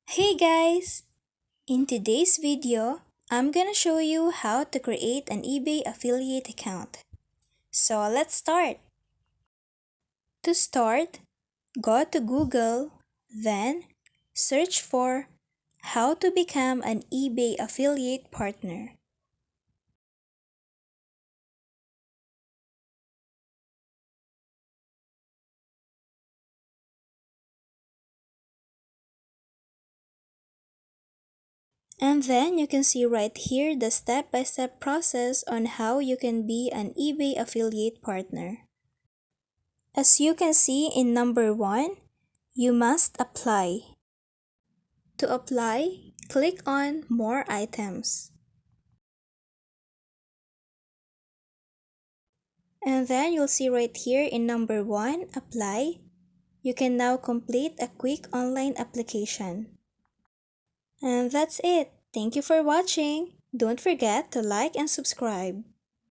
Hey guys! In today's video, I'm gonna show you how to create an eBay affiliate account. So let's start. To start, go to Google, then search for how to become an eBay affiliate partner. And then you can see right here the step-by-step process on how you can be an eBay affiliate partner. As you can see in number 1, you must apply. To apply, click on More Items. And then you'll see right here in number 1, Apply. You can now complete a quick online application. And that's it. Thank you for watching. Don't forget to like and subscribe.